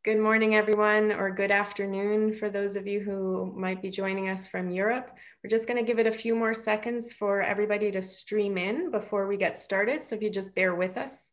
Good morning, everyone, or good afternoon for those of you who might be joining us from Europe. We're just going to give it a few more seconds for everybody to stream in before we get started. So if you just bear with us.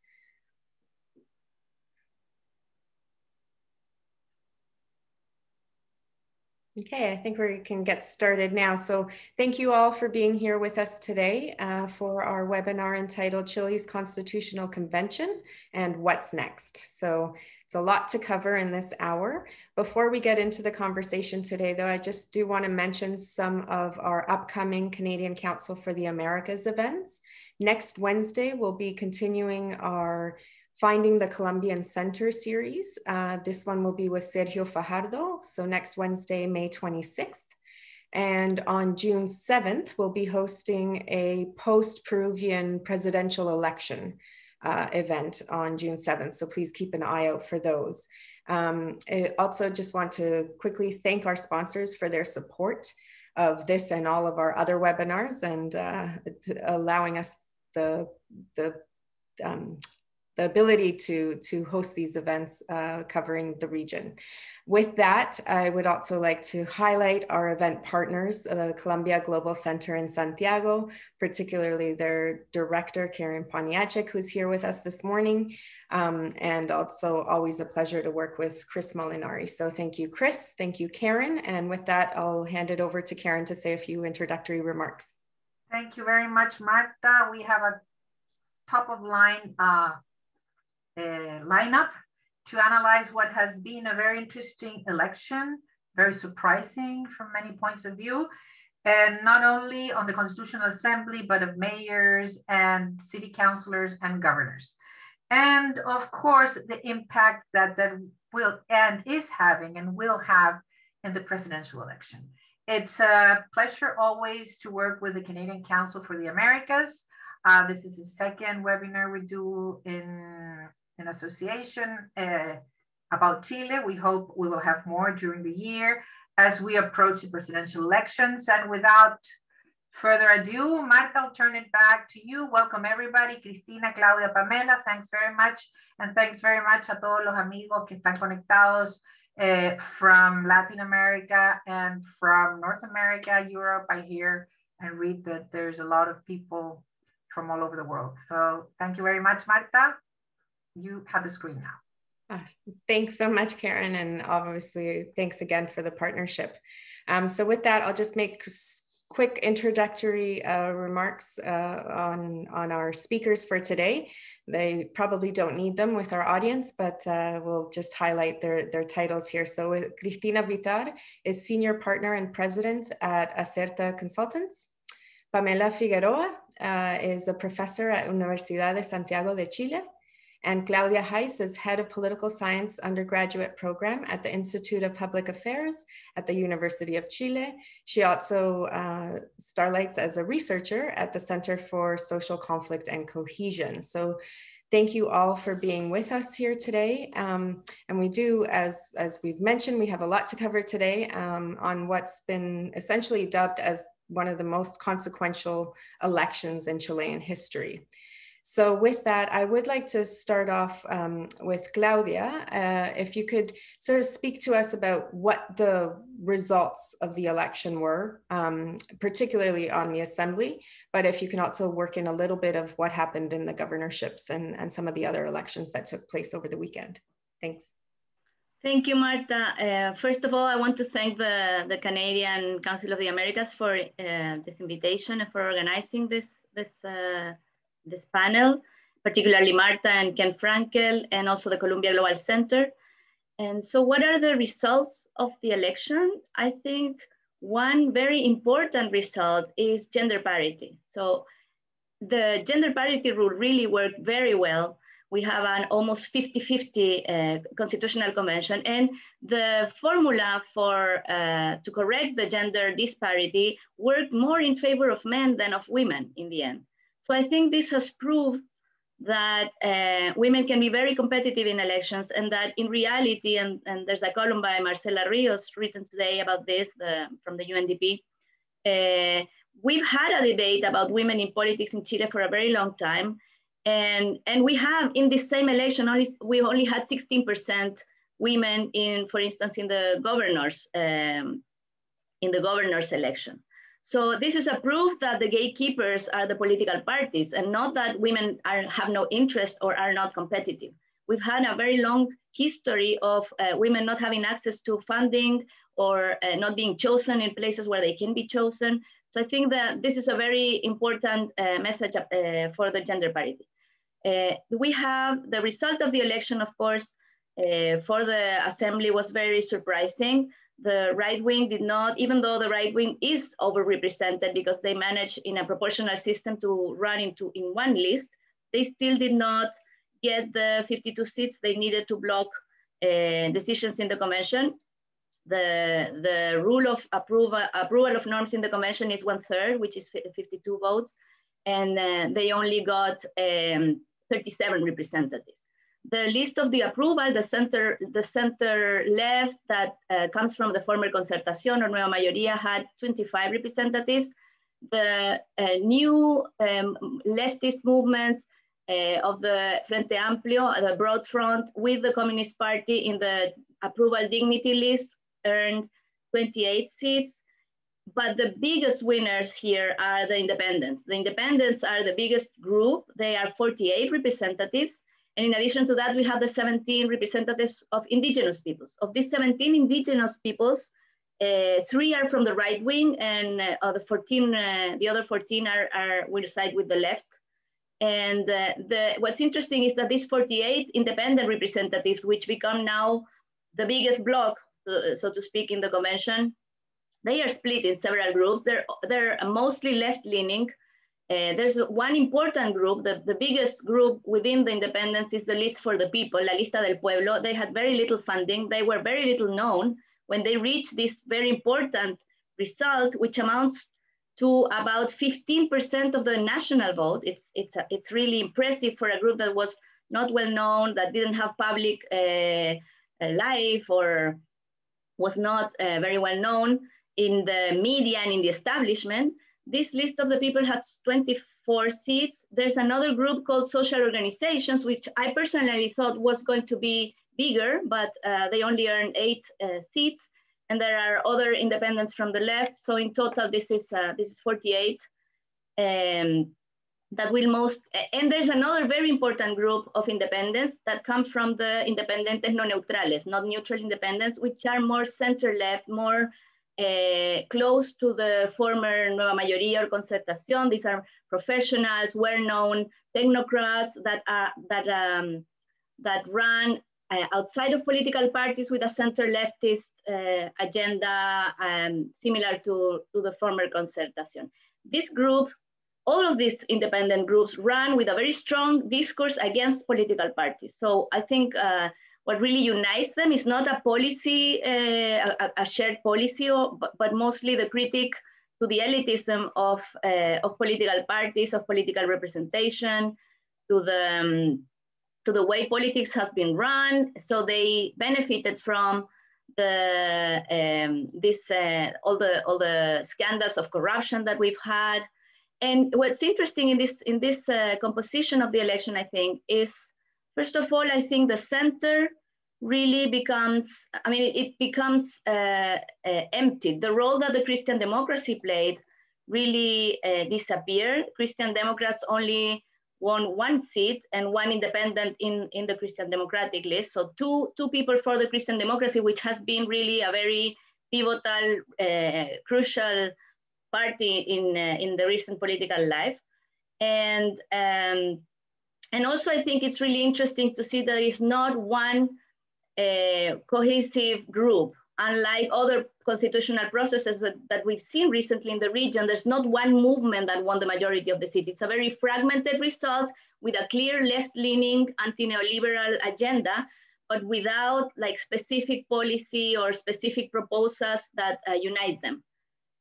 Okay, I think we can get started now. So thank you all for being here with us today for our webinar entitled Chile's Constitutional Convention and What's Next. So it's a lot to cover in this hour. Before we get into the conversation today, though, I just do want to mention some of our upcoming Canadian Council for the Americas events. Next Wednesday, we'll be continuing our Finding the Colombian Center series. This one will be with Sergio Fajardo. So next Wednesday, May 26th. And on June 7th, we'll be hosting a post-Peruvian presidential election event on June 7th. So please keep an eye out for those. I also just want to quickly thank our sponsors for their support of this and all of our other webinars and allowing us the ability to host these events covering the region. With that, I would also like to highlight our event partners, the Columbia Global Center in Santiago, particularly their director, Karen Poniachik, who's here with us this morning, and also always a pleasure to work with Chris Molinari. So thank you, Chris, thank you, Karen, and with that, I'll hand it over to Karen to say a few introductory remarks. Thank you very much, Marta. We have a top of line lineup to analyze what has been a very interesting election, very surprising from many points of view, and not only on the Constitutional Assembly, but of mayors and city councilors and governors. And of course, the impact that will and is having and will have in the presidential election. It's a pleasure always to work with the Canadian Council for the Americas. This is the second webinar we do in association about Chile. We hope we will have more during the year as we approach the presidential elections. And without further ado, Marta, I'll turn it back to you. Welcome everybody. Cristina, Claudia, Pamela, thanks very much. And thanks very much a todos los amigos que están conectados from Latin America and from North America, Europe. I hear and read that there's a lot of people from all over the world. So thank you very much, Marta. You have the screen now. Thanks so much, Karen. And obviously, thanks again for the partnership. So with that, I'll just make quick introductory remarks on our speakers for today. They probably don't need them with our audience, but we'll just highlight their titles here. So Cristina Bitar is Senior Partner and President at Azerta Consultants. Pamela Figueroa is a professor at Universidad de Santiago de Chile. And Claudia Heiss is Head of Political Science Undergraduate Program at the Institute of Public Affairs at the University of Chile. She also starlights as a researcher at the Center for Social Conflict and Cohesion. So thank you all for being with us here today. And we do, as we've mentioned, we have a lot to cover today on what's been essentially dubbed as one of the most consequential elections in Chilean history. So with that, I would like to start off with Claudia. If you could sort of speak to us about what the results of the election were, particularly on the assembly, but if you can also work in a little bit of what happened in the governorships and some of the other elections that took place over the weekend. Thanks. Thank you, Marta. First of all, I want to thank the Canadian Council of the Americas for this invitation and for organizing this panel, particularly Marta and Ken Frankel, and also the Columbia Global Center. And so what are the results of the election? I think one very important result is gender parity. So the gender parity rule really worked very well. We have an almost 50-50 constitutional convention, and the formula for to correct the gender disparity worked more in favor of men than of women in the end. So I think this has proved that women can be very competitive in elections, and that in reality, and there's a column by Marcela Rios written today about this from the UNDP. We've had a debate about women in politics in Chile for a very long time. And we have in this same election, we only had 16% women in, for instance, in the governor's election. So this is a proof that the gatekeepers are the political parties and not that women have no interest or are not competitive. We've had a very long history of women not having access to funding or not being chosen in places where they can be chosen. So I think that this is a very important message for the gender parity. We have the result of the election, of course, for the assembly was very surprising. The right wing did not, even though the right wing is overrepresented because they managed in a proportional system to run in one list, they still did not get the 52 seats they needed to block decisions in the convention. The rule of approval of norms in the convention is 1/3, which is 52 votes, and they only got 37 representatives. The list of the approval, the center left that comes from the former Concertación or Nueva Mayoría had 25 representatives. The new leftist movements of the Frente Amplio, the Broad Front with the Communist Party in the approval dignity list earned 28 seats. But the biggest winners here are the independents. The independents are the biggest group. They are 48 representatives. And in addition to that, we have the 17 representatives of indigenous peoples. Of these 17 indigenous peoples, 3 are from the right wing, and the other 14 will side with the left. And what's interesting is that these 48 independent representatives, which become now the biggest bloc, so to speak, in the convention, they are split in several groups. They're mostly left-leaning. There's one important group, the biggest group within the independence is the List for the People, La Lista del Pueblo. They had very little funding. They were very little known. When they reached this very important result, which amounts to about 15% of the national vote, it's really impressive for a group that was not well known, that didn't have public life or was not very well known in the media and in the establishment. This List of the People has 24 seats. There's another group called Social Organizations, which I personally thought was going to be bigger, but they only earned 8 seats. And there are other independents from the left. So in total, this is 48. That will most, and there's another very important group of independents that come from the independientes no neutrales, not neutral independents, which are more center-left, more close to the former Nueva Mayoría or Concertación. These are professionals, well-known technocrats that run outside of political parties with a center-leftist agenda similar to the former Concertación. This group, all of these independent groups run with a very strong discourse against political parties. So I think what really unites them is not a policy, a shared policy, but mostly the critique to the elitism of political parties, of political representation, to the way politics has been run. So they benefited from all the scandals of corruption that we've had. And what's interesting in this composition of the election, I think, is, first of all, I think the center really becomes, it becomes empty. The role that the Christian democracy played really disappeared. Christian Democrats only won 1 seat and 1 independent in the Christian Democratic list. So two people for the Christian democracy, which has been really a very pivotal, crucial party in the recent political life. And also I think it's really interesting to see there is not one cohesive group. Unlike other constitutional processes that we've seen recently in the region, there's not one movement that won the majority of the seats. It's a very fragmented result with a clear left-leaning anti-neoliberal agenda, but without like specific policy or specific proposals that unite them.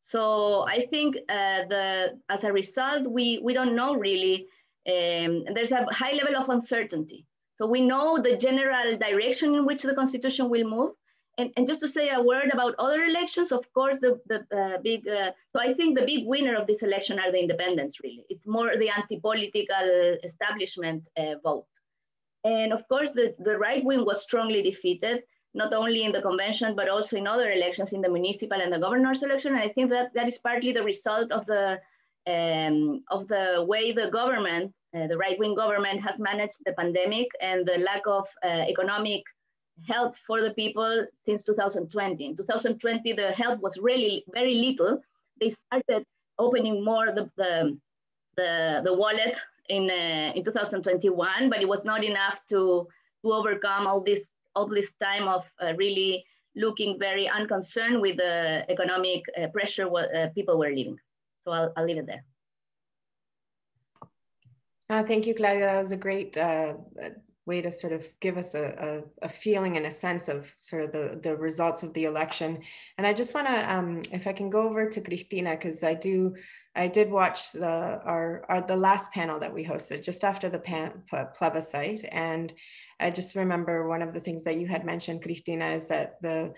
So I think as a result, we don't know really, there's a high level of uncertainty. So we know the general direction in which the constitution will move. And just to say a word about other elections, of course, so I think the big winner of this election are the independents, really. It's more the anti-political establishment vote. And of course, the right wing was strongly defeated. not only in the convention, but also in other elections, in the municipal and the governor's election. And I think that that is partly the result of the way the government, the right-wing government, has managed the pandemic and the lack of economic help for the people since 2020. In 2020, the help was really very little. They started opening more the wallet in 2021, but it was not enough to overcome all this time of really looking very unconcerned with the economic pressure people were living. So I'll leave it there. Thank you, Claudia. That was a great way to sort of give us a feeling and a sense of sort of the results of the election. And I just want to, if I can go over to Cristina, because I did watch the last panel that we hosted just after the plebiscite. And I just remember one of the things that you had mentioned, Cristina, is that the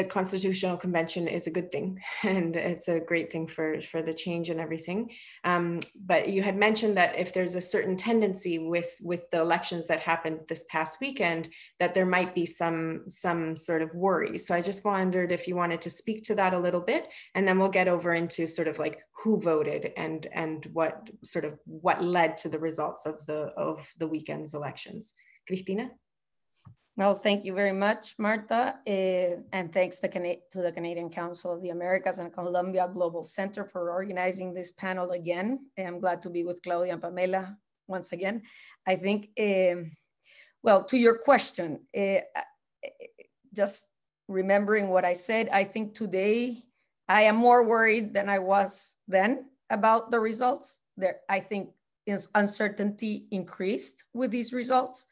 Constitutional Convention is a good thing, and it's a great thing for the change and everything. But you had mentioned that if there's a certain tendency with the elections that happened this past weekend, that there might be some sort of worry. So I just wondered if you wanted to speak to that a little bit, and then we'll get over into sort of like who voted and what led to the results of the weekend's elections. Cristina? Well, thank you very much, Marta. And thanks to the Canadian Council of the Americas and Columbia Global Center for organizing this panel again. I'm glad to be with Claudia and Pamela once again. I think, well, to your question, just remembering what I said, I think today I am more worried than I was then about the results. I think uncertainty increased with these results.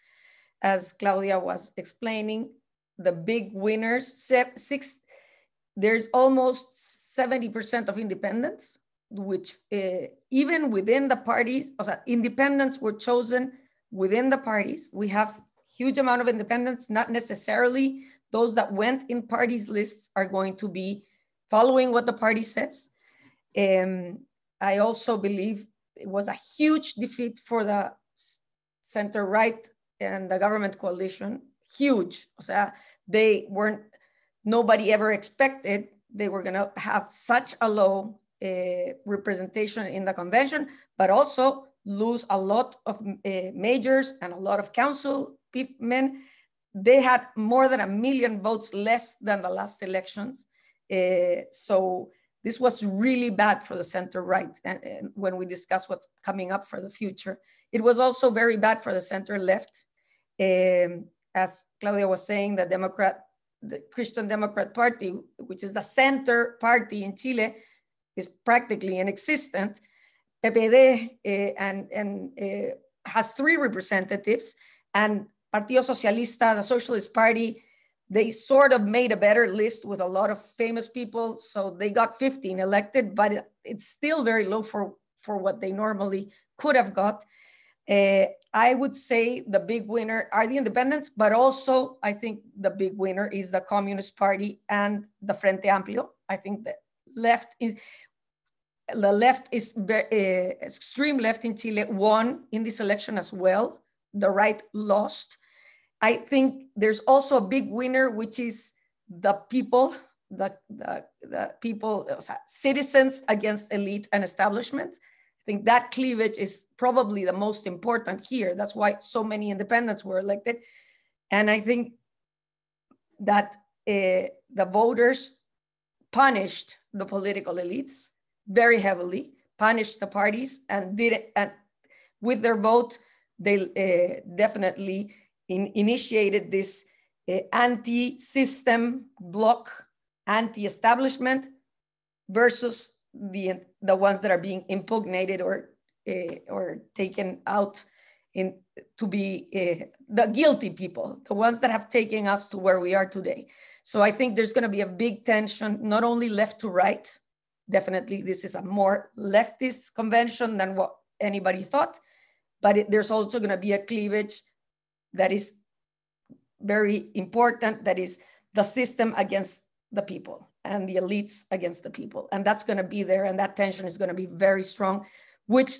As Claudia was explaining, the big winners, there's almost 70% of independents, which even within the parties, independents were chosen within the parties. We have huge amount of independents, not necessarily those that went in parties lists are going to be following what the party says. I also believe it was a huge defeat for the center-right and the government coalition, huge. Nobody ever expected they were gonna have such a low representation in the convention, but also lose a lot of majors and a lot of councilmen. They had more than 1 million votes less than the last elections. So this was really bad for the center-right. And when we discuss what's coming up for the future, it was also very bad for the center-left. As Claudia was saying, the Christian Democrat Party, which is the center party in Chile, is practically inexistent. PPD has 3 representatives, and Partido Socialista, the Socialist Party, they sort of made a better list with a lot of famous people, so they got 15 elected, but it's still very low for what they normally could have got. I would say the big winner are the independents, but also I think the big winner is the Communist Party and the Frente Amplio. I think the left is very extreme left in Chile won in this election as well. The right lost. I think there's also a big winner, which is the people, the people, citizens against elite and establishment. I think that cleavage is probably the most important here. That's why so many independents were elected. And I think that the voters punished the political elites very heavily, punished the parties, and did it. And with their vote, they definitely initiated this anti-system bloc, anti-establishment versus the ones that are being impugnated or taken out to be the guilty people, the ones that have taken us to where we are today. So I think there's going to be a big tension, not only left to right. Definitely, this is a more leftist convention than what anybody thought, but there's also going to be a cleavage that is very important, that is the system against the people and the elites against the people. And that's going to be there, and that tension is going to be very strong, which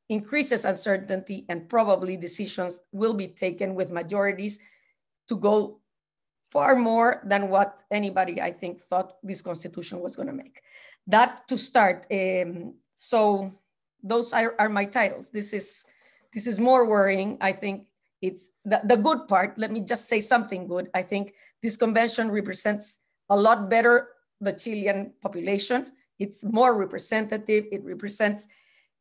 increases uncertainty, and probably decisions will be taken with majorities to go far more than what anybody, I think, thought this constitution was going to make. That to start. So those are my titles. This is more worrying. I think it's the good part. Let me just say something good. I think this convention represents a lot better the Chilean population. It's more representative. It represents,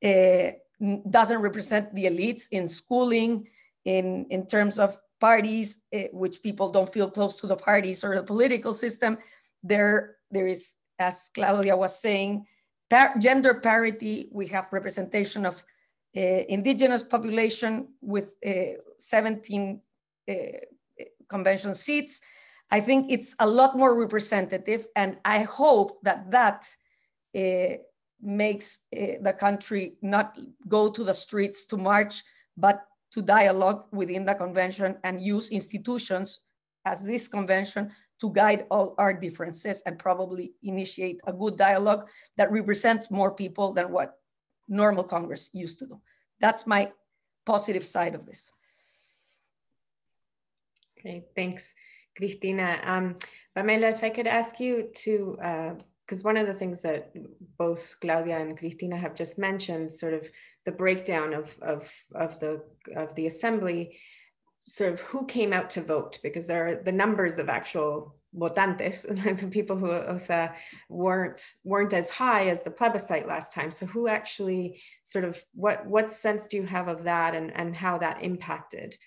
doesn't represent the elites in schooling, in terms of parties, which people don't feel close to the parties or the political system. There is, as Claudia was saying, gender parity. We have representation of indigenous population with 17 convention seats. I think it's a lot more representative, and I hope that makes the country not go to the streets to march, but to dialogue within the convention and use institutions as this convention to guide all our differences and probably initiate a good dialogue that represents more people than what normal Congress used to do. That's my positive side of this. Okay, thanks, Cristina. Pamela, if I could ask you to, because one of the things that both Claudia and Cristina have just mentioned, sort of the breakdown of the assembly, sort of who came out to vote, because there are the numbers of actual votantes, the people who weren't as high as the plebiscite last time. So who actually sort of, what sense do you have of that, and how that impacted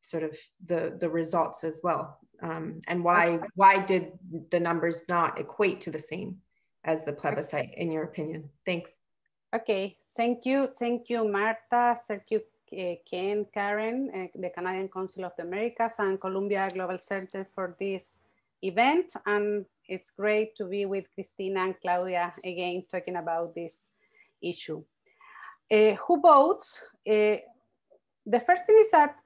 sort of the results as well? And why did the numbers not equate to the same as the plebiscite, in your opinion? Thanks. Okay, thank you, Marta, thank you, Ken, Karen, the Canadian Council of the Americas, and Columbia Global Center for this event. And it's great to be with Cristina and Claudia again talking about this issue. Who votes? The first thing is that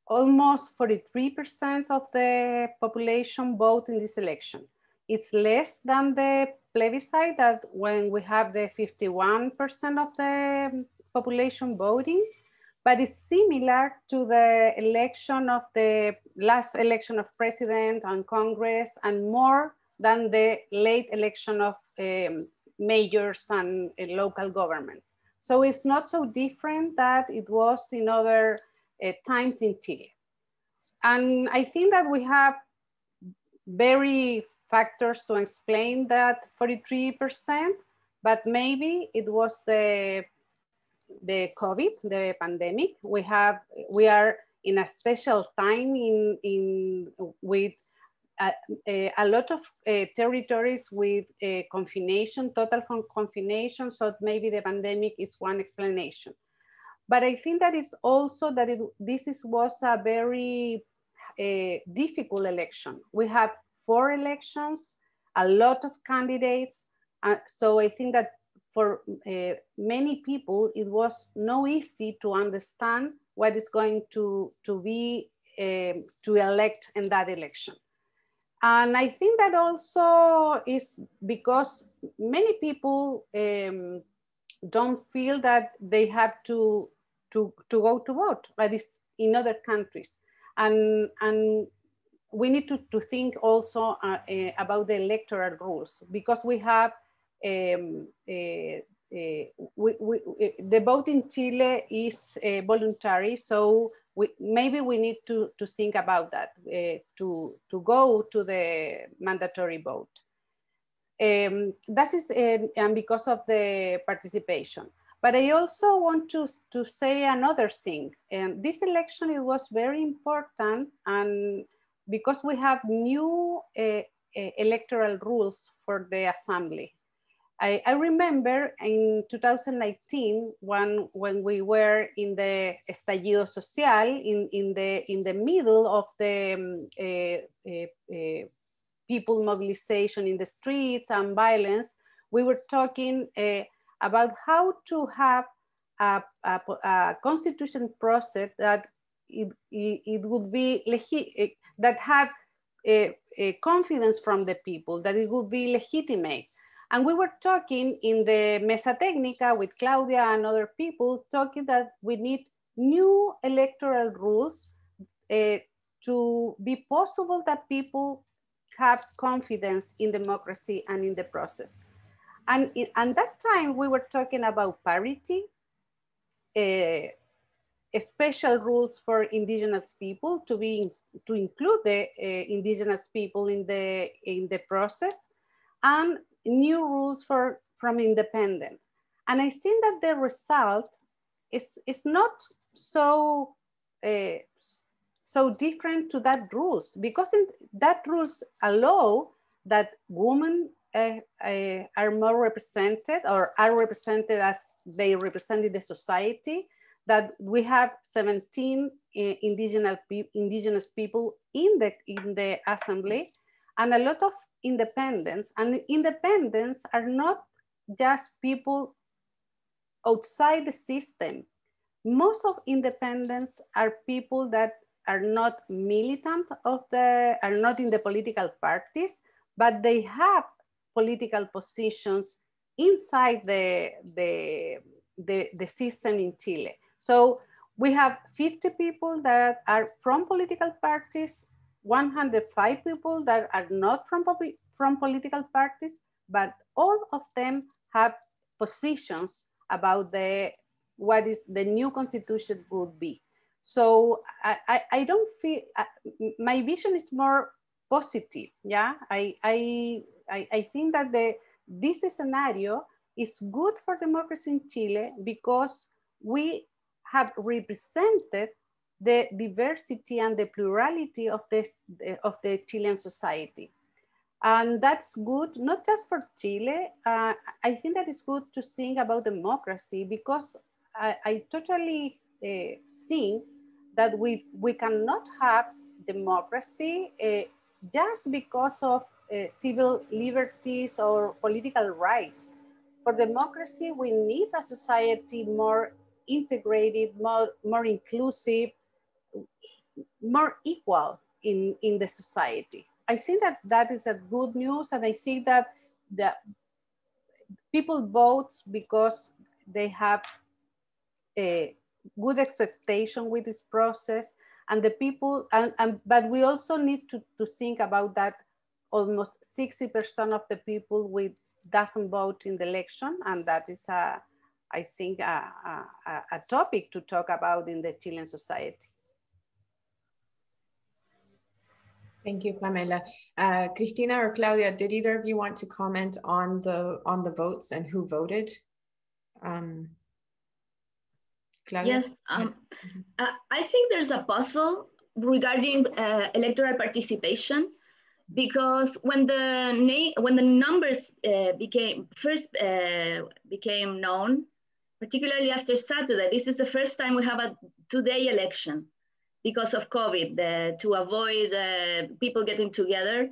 almost 43% of the population vote in this election. It's less than the plebiscite, that when we have the 51% of the population voting, but it's similar to the election of the last election of president and Congress, and more than the late election of mayors and local governments. So it's not so different that it was in other times in Chile. And I think that we have very factors to explain that 43%, but maybe it was the COVID, the pandemic. We are in a special time with a lot of territories with confination, total confination. So maybe the pandemic is one explanation. But I think that it's also that this was a very difficult election. We have 4 elections, a lot of candidates. So I think that for many people, it was not easy to understand what is going to be to elect in that election. And I think that also is because many people don't feel that they have to go to vote, but it's in other countries. And we need to think also about the electoral rules, because we have the vote in Chile is voluntary, so maybe we need to think about that, to go to the mandatory vote. That is, and because of the participation. But I also want to say another thing. And this election, it was very important, and because we have new electoral rules for the assembly. I remember in 2019, when we were in the estallido social, in the middle of the people mobilization in the streets and violence, we were talking about how to have a constitution process that it would be that had a confidence from the people, that it would be legitimate. And we were talking in the Mesa Técnica with Claudia and other people, talking that we need new electoral rules to be possible that people have confidence in democracy and in the process. And at that time, we were talking about parity, special rules for indigenous people to include the indigenous people in the process, and new rules from independent. And I think that the result is not so so different to that rules, because that rules allow that women are more represented, or are represented as they represented the society, that we have 17 indigenous people in the assembly, and a lot of independents. And independents are not just people outside the system. Most of independents are people that are not militant are not in the political parties, but they have political positions inside the system in Chile. So we have 50 people that are from political parties, 105 people that are not from political parties, but all of them have positions about what is the new constitution would be. So I don't feel, my vision is more positive. Yeah, I think that this scenario is good for democracy in Chile, because we have represented the diversity and the plurality of the Chilean society. And that's good, not just for Chile. I think that it's good to think about democracy, because I totally think that we cannot have democracy just because of civil liberties or political rights. For democracy, we need a society more integrated, more inclusive, more equal in the society. I think that is a good news, and I think that the people vote because they have a good expectation with this process, and the people, but we also need to think about that almost 60% of the people doesn't vote in the election, and that is I think a topic to talk about in the Chilean society. Thank you, Pamela. Cristina or Claudia, did either of you want to comment on the votes and who voted? Claudia? Yes, I think there's a puzzle regarding electoral participation, because when the numbers became known, particularly after Saturday, this is the first time we have a two-day election because of COVID, to avoid people getting together.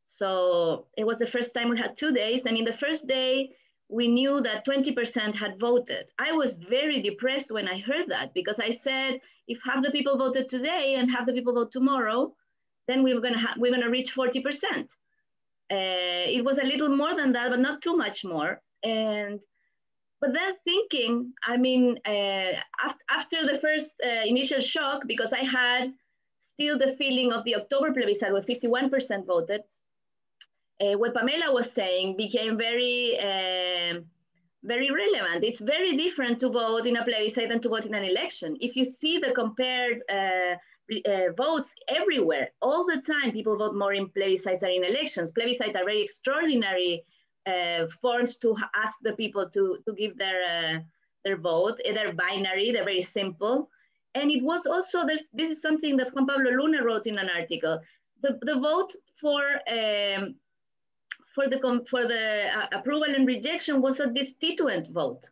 So it was the first time we had 2 days, and in the first day, we knew that 20% had voted. I was very depressed when I heard that, because I said, if half the people voted today and half the people vote tomorrow, then we're gonna reach 40%. It was a little more than that, but not too much more. But then thinking, I mean, after the first initial shock, because I had still the feeling of the October plebiscite where 51% voted, what Pamela was saying became very, very relevant. It's very different to vote in a plebiscite than to vote in an election. If you see the compared votes everywhere, all the time, people vote more in plebiscites than in elections. Plebiscites are very extraordinary forms to ask the people to give their vote. They're binary, they're very simple. And it was also, this is something that Juan Pablo Luna wrote in an article. The vote for the approval and rejection was a destituent vote.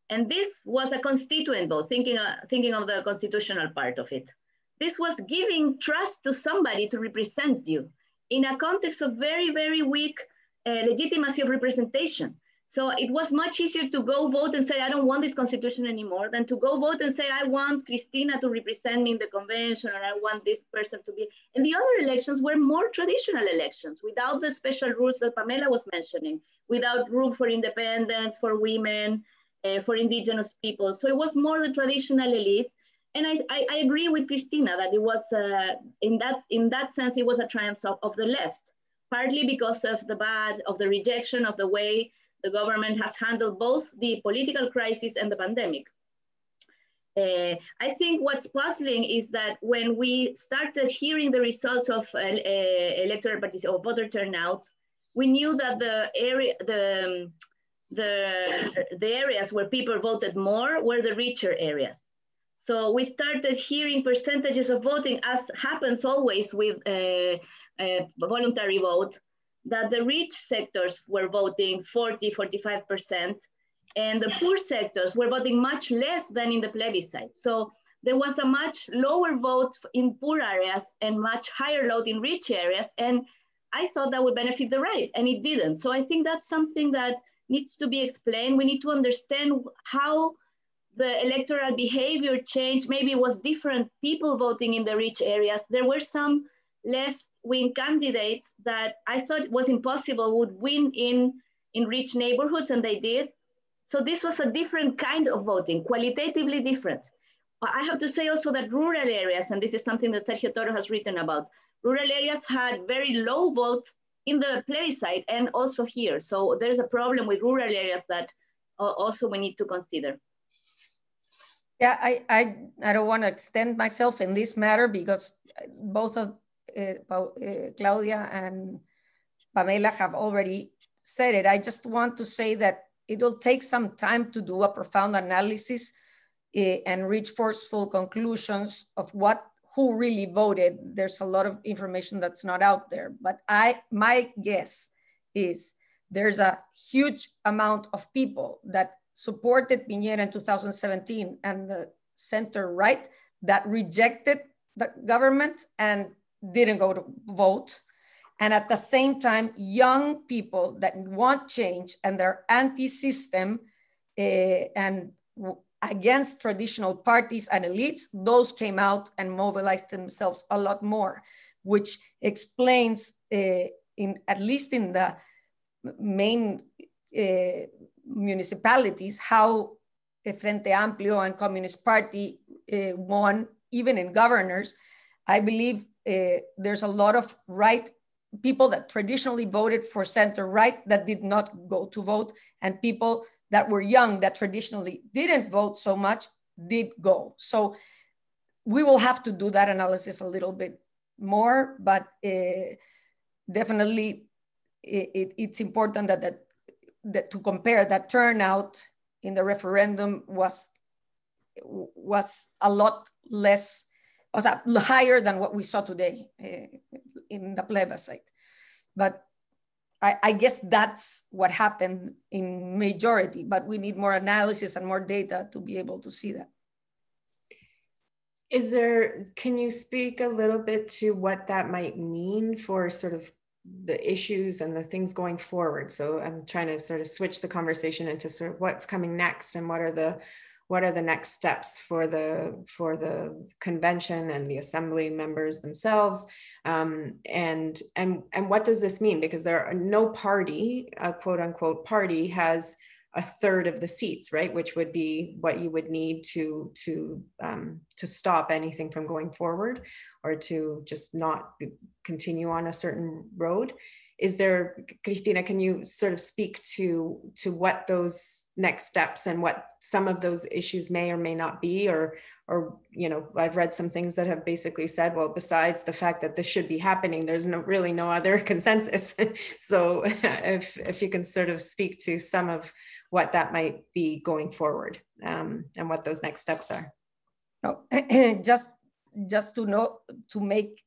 And this was a constituent vote, thinking of the constitutional part of it. This was giving trust to somebody to represent you in a context of very, very weak legitimacy of representation. So it was much easier to go vote and say, I don't want this constitution anymore, than to go vote and say, I want Cristina to represent me in the convention, or I want this person to be. And the other elections were more traditional elections, without the special rules that Pamela was mentioning, without room for independence, for women, for indigenous people. So it was more the traditional elites. And I agree with Cristina that it was, in that sense, it was a triumph of the left, partly because of the rejection of the way the government has handled both the political crisis and the pandemic. I think what's puzzling is that when we started hearing the results of electoral participation or voter turnout, we knew that the areas where people voted more were the richer areas. So we started hearing percentages of voting, as happens always with a voluntary vote, that the rich sectors were voting 40, 45%, and the poor sectors were voting much less than in the plebiscite. So there was a much lower vote in poor areas and much higher vote in rich areas. And I thought that would benefit the right, and it didn't. So I think that's something that needs to be explained. We need to understand how the electoral behavior changed. Maybe it was different people voting in the rich areas. There were some left-wing candidates that I thought it was impossible would win in rich neighborhoods, and they did. So this was a different kind of voting, qualitatively different. I have to say also that rural areas, and this is something that Sergio Toro has written about, rural areas had very low vote in the plebiscite and also here. So there's a problem with rural areas that also we need to consider. Yeah, I don't want to extend myself in this matter because both of Claudia and Pamela have already said it. I just want to say that it will take some time to do a profound analysis and reach forceful conclusions of who really voted. There's a lot of information that's not out there, but my guess is there's a huge amount of people that supported Piñera in 2017 and the center right that rejected the government and didn't go to vote. And at the same time, young people that want change and they're anti-system and against traditional parties and elites, those came out and mobilized themselves a lot more, which explains, at least in the main municipalities, how Frente Amplio and Communist Party won, even in governors. I believe there's a lot of people that traditionally voted for center right that did not go to vote, and people that were young that traditionally didn't vote so much did go. So we will have to do that analysis a little bit more, but definitely it's important that to compare that turnout in the referendum was a lot less, was higher than what we saw today in the plebiscite. But I guess that's what happened in majority, but we need more analysis and more data to be able to see that. Can you speak a little bit to what that might mean for sort of the issues and the things going forward? So I'm trying to sort of switch the conversation into sort of what's coming next and what are the next steps for the convention and the assembly members themselves, and what does this mean? Because there are no party, a quote unquote party, has a third of the seats, right? Which would be what you would need to stop anything from going forward or to just not continue on a certain road. Is there, Cristina, can you sort of speak to what those next steps and what some of those issues may or may not be, or you know, I've read some things that have basically said, well, besides the fact that this should be happening, there's really no other consensus. So if you can sort of speak to some of what that might be going forward, and what those next steps are. No, just to make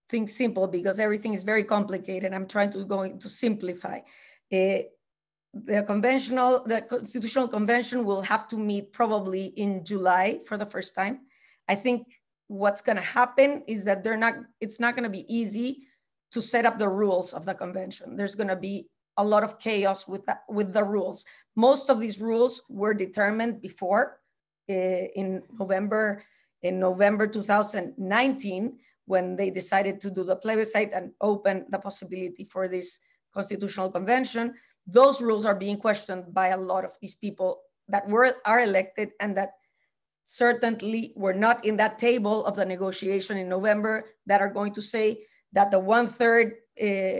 things simple, because everything is very complicated. I'm trying to simplify. The Constitutional Convention will have to meet probably in July for the first time. I think what's going to happen is that it's not going to be easy to set up the rules of the convention. There's going to be a lot of chaos with the rules. Most of these rules were determined before in November 2019, when they decided to do the plebiscite and open the possibility for this Constitutional Convention. Those rules are being questioned by a lot of these people that are elected and that certainly we're not in that table of the negotiation in November that are going to say that the 1/3,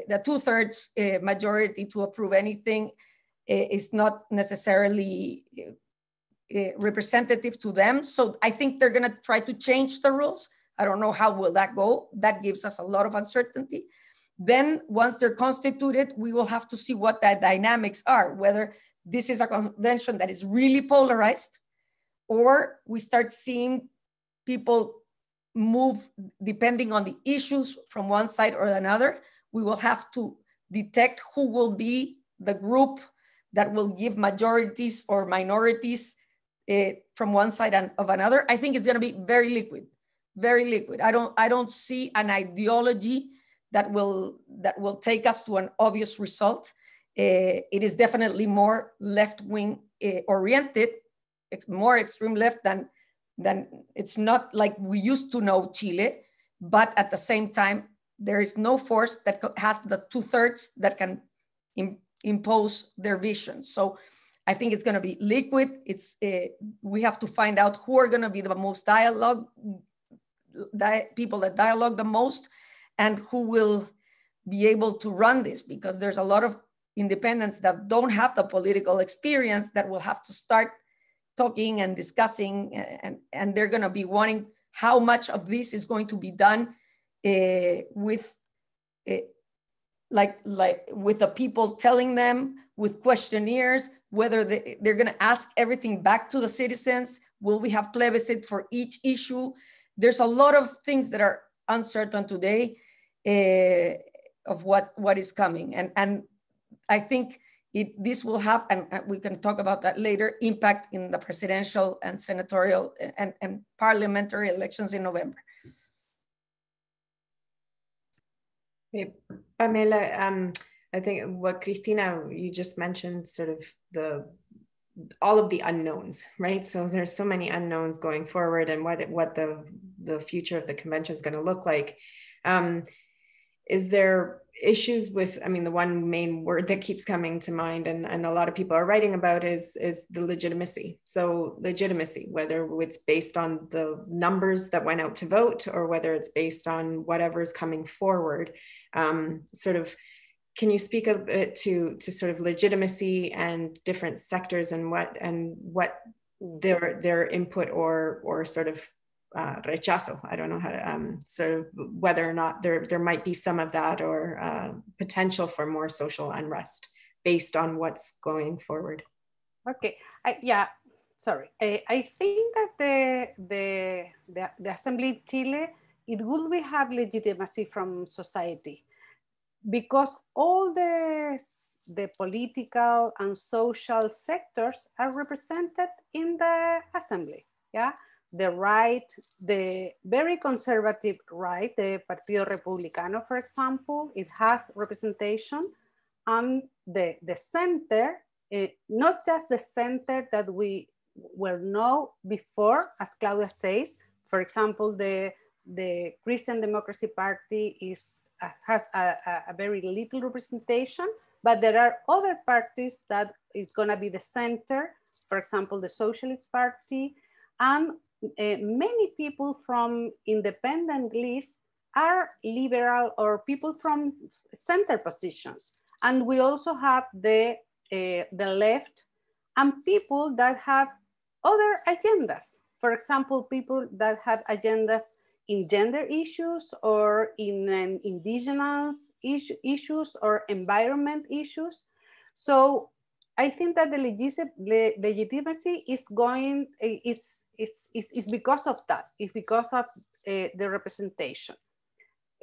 the 2/3 majority to approve anything is not necessarily representative to them. So I think they're gonna try to change the rules. I don't know how will that go. That gives us a lot of uncertainty. Then once they're constituted, we will have to see what the dynamics are, whether this is a convention that is really polarized, or we start seeing people move depending on the issues from one side or another. We will have to detect who will be the group that will give majorities or minorities from one side and of another. I think it's going to be very liquid, very liquid. I don't see an ideology that will take us to an obvious result. It is definitely more left-wing oriented. It's more extreme left than it's not like we used to know Chile, but at the same time, there is no force that has the 2/3 that can impose their vision. So I think it's going to be liquid. We have to find out who are going to be the most people that dialogue the most, and who will be able to run this, because there's a lot of independents that don't have the political experience that will have to start talking and discussing, and they're going to be wanting how much of this is going to be done with with the people telling them, with questionnaires, whether they're going to ask everything back to the citizens. Will we have plebiscite for each issue? There's a lot of things that are uncertain today of what is coming, and I think this will have, and we can talk about that later, impact in the presidential and senatorial and parliamentary elections in November. Okay. Pamela, I think what Cristina, you just mentioned, sort of all of the unknowns, right? So there's so many unknowns going forward, and what the future of the convention is going to look like. Is there issues with, I mean, the one main word that keeps coming to mind, and a lot of people are writing about, is the legitimacy. So legitimacy, whether it's based on the numbers that went out to vote, or whether it's based on whatever's coming forward. Sort of, can you speak a bit to sort of legitimacy and different sectors, and what their input or sort of rechazo, I don't know how to, so whether or not there might be some of that, or potential for more social unrest based on what's going forward. Okay, sorry. I think that the Assembly in Chile, it will have legitimacy from society, because all the political and social sectors are represented in the Assembly, yeah? The right, the very conservative right, the Partido Republicano, for example, it has representation, and the center, not just the center that we were know before, as Claudia says. For example, the Christian Democracy Party has a very little representation, but there are other parties that is gonna be the center, for example, the Socialist Party, and many people from independent lists are liberal or people from center positions. And we also have the left, and people that have other agendas. For example, people that have agendas in gender issues, or in indigenous issues, or environment issues. So I think that the legitimacy is going, it's because of that. It's because of the representation.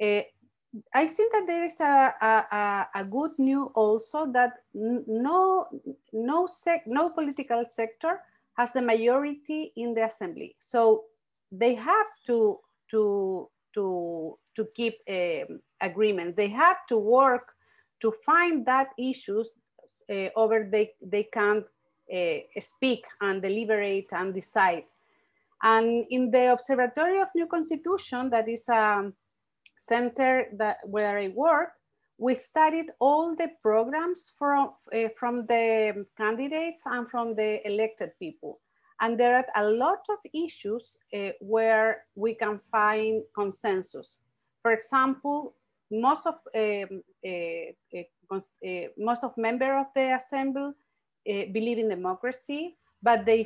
I think that there is a good news also, that no political sector has the majority in the Assembly. So they have to keep agreement. They have to work to find that issues over they can speak and deliberate and decide. And in the Observatory of New Constitution, that is a center where I work, we studied all the programs from the candidates and from the elected people. And there are a lot of issues where we can find consensus. For example, most of members of the assembly believe in democracy, but they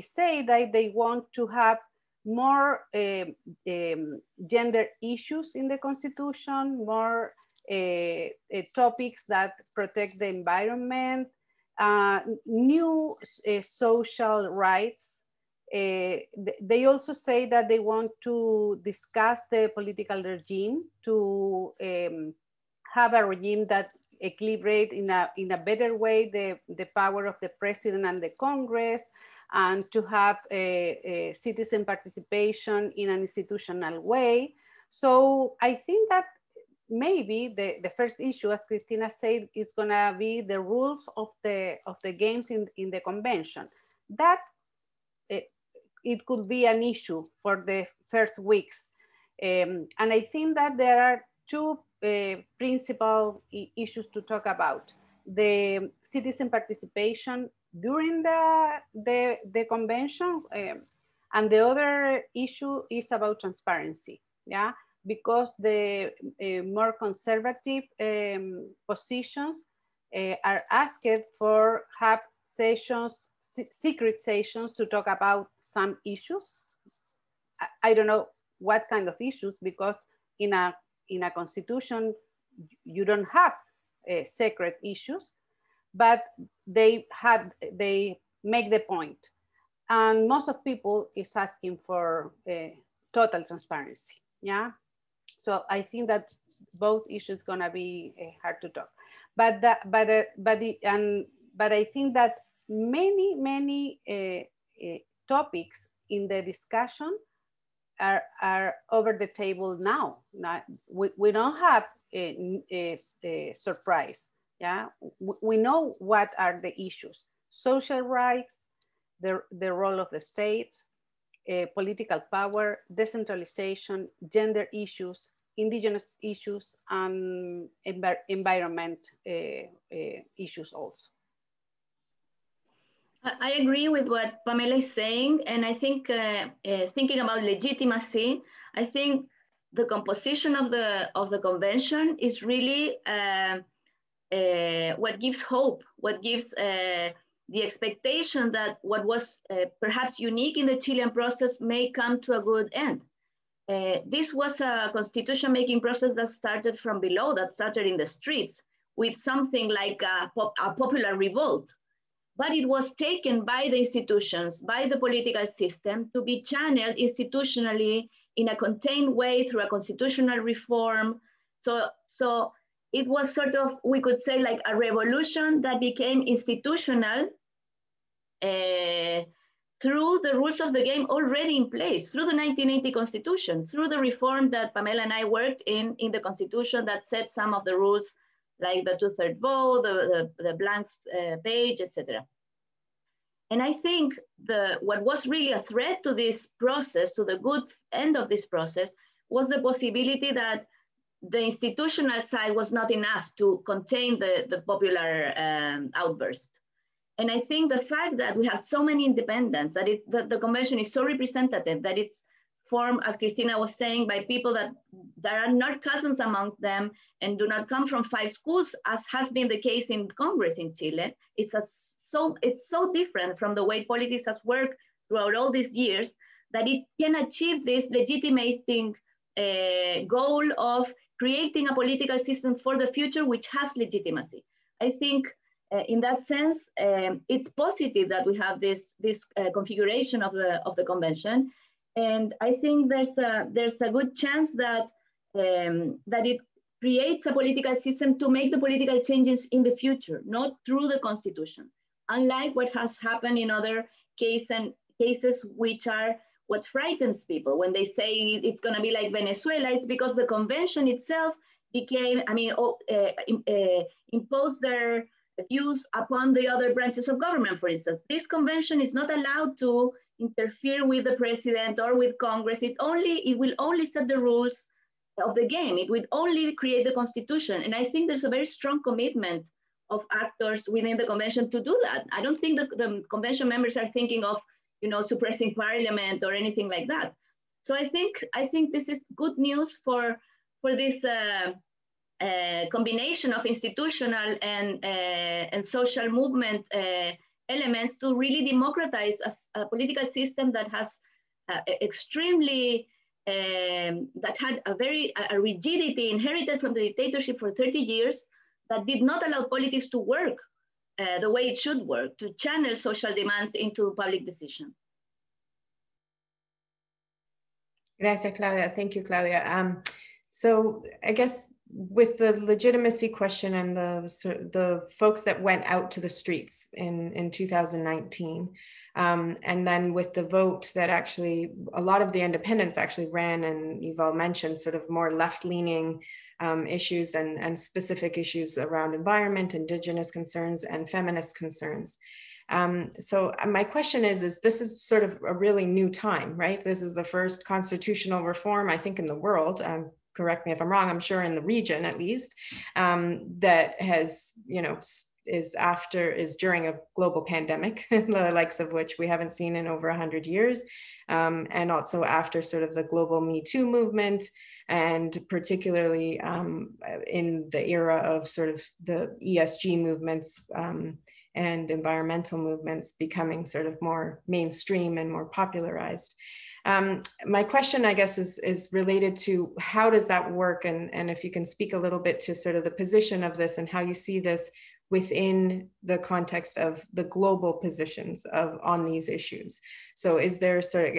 say that they want to have more gender issues in the constitution, more topics that protect the environment, new social rights. They also say that they want to discuss the political regime, to have a regime that equilibrate in a better way the power of the president and the Congress, and to have a citizen participation in an institutional way. So I think that maybe the first issue, as Cristina said, is gonna be the rules of the games in the convention. That it could be an issue for the first weeks. And I think that there are two principal issues to talk about: the citizen participation during the convention, and the other issue is about transparency. Yeah, because the more conservative positions are asked for have sessions, secret sessions, to talk about some issues. I don't know what kind of issues, because in a constitution you don't have secret issues, but they make the point, and most of people is asking for total transparency. Yeah, so I think that both issues gonna be hard to talk, but I think that many topics in the discussion are over the table now. We don't have a surprise. Yeah, we know what are the issues: social rights, the role of the states, political power, decentralization, gender issues, indigenous issues, and environment issues also. I agree with what Pamela is saying, and I think thinking about legitimacy, I think the composition of the convention is really what gives hope, what gives the expectation that what was perhaps unique in the Chilean process may come to a good end. This was a constitution-making process that started from below, that started in the streets with something like a popular revolt. But it was taken by the institutions, by the political system, to be channeled institutionally in a contained way through a constitutional reform. So it was sort of, we could say, like a revolution that became institutional through the rules of the game already in place, through the 1980 Constitution, through the reform that Pamela and I worked in the Constitution that set some of the rules, like the 2/3 vote, the blanks page, etc. And I think what was really a threat to this process, to the good end of this process, was the possibility that the institutional side was not enough to contain the popular outburst. And I think the fact that we have so many independents, that the convention is so representative, that it's formed, as Cristina was saying, by people that are not cousins amongst them and do not come from 5 schools, as has been the case in Congress in Chile. It's so different from the way politics has worked throughout all these years, that it can achieve this legitimating goal of creating a political system for the future which has legitimacy. I think in that sense, it's positive that we have this configuration of the convention. And I think there's a good chance that it creates a political system to make the political changes in the future, not through the constitution. Unlike what has happened in other cases which are what frightens people when they say it's going to be like Venezuela. It's because the convention itself imposed their views upon the other branches of government, for instance. This convention is not allowed to interfere with the president or with Congress. It will only set the rules of the game. It will only create the constitution. And I think there's a very strong commitment of actors within the convention to do that. I don't think the convention members are thinking of, suppressing parliament or anything like that. So I think this is good news for this combination of institutional and social movement elements to really democratize a political system that has extremely that had a rigidity inherited from the dictatorship for 30 years that did not allow politics to work the way it should work, to channel social demands into public decision. Gracias, Claudia. Thank you, Claudia. So I guess with the legitimacy question and the folks that went out to the streets in 2019, and then with the vote that actually a lot of the independents actually ran, and you've all mentioned sort of more left-leaning issues and specific issues around environment, indigenous concerns, and feminist concerns. So my question is this is sort of a really new time, right? This is the first constitutional reform, I think, in the world. Correct me if I'm wrong, I'm sure in the region at least, that has, is during a global pandemic, the likes of which we haven't seen in over 100 years. And also after sort of the global Me Too movement, and particularly in the era of sort of the ESG movements and environmental movements becoming sort of more mainstream and more popularized. My question, I guess, is related to how does that work? And if you can speak a little bit to sort of the position of this and how you see this within the context of the global positions on these issues. So is there sort of,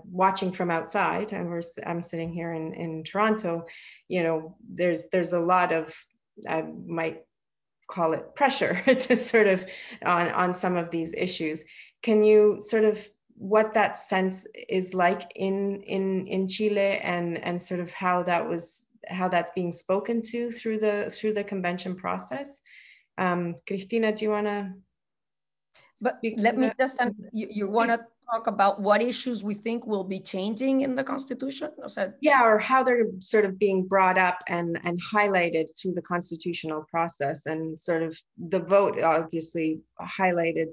watching from outside, and I'm sitting here in Toronto, there's a lot of, I might call it pressure to sort of on some of these issues. Can you sort of what that sense is like in Chile and sort of how that's being spoken to through the convention process? Cristina, do you want to? But let me just, you want to talk about what issues we think will be changing in the Constitution? Yeah, or how they're sort of being brought up and highlighted through the constitutional process, and sort of the vote obviously highlighted